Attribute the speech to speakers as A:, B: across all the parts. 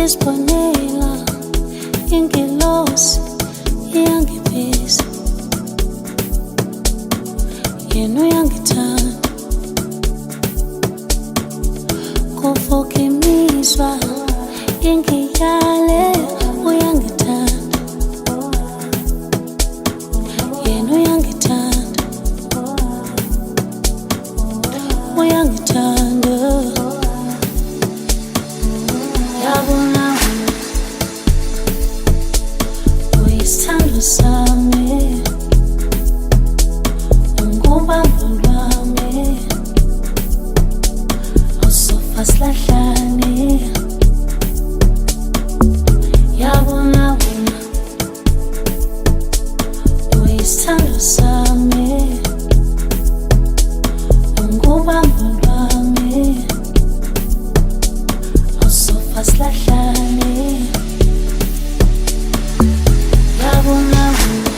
A: Isibonela ingelosi iyangibiza, yena uyangithanda, kuvuka imizwa ingiyale, uyangithanda, yena uyangithanda, uyangithanda. Yabona uyisithando sami, ungubambo lwami, awusofa silahlane. Yabona wena uyisithando sami, ungubambo lwami, awusofa silahlane. Yabona wena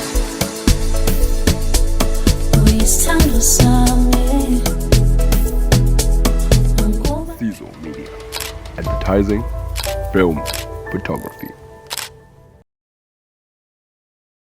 A: uyisithando sami,
B: Sizo Media. Advertising, film, photography.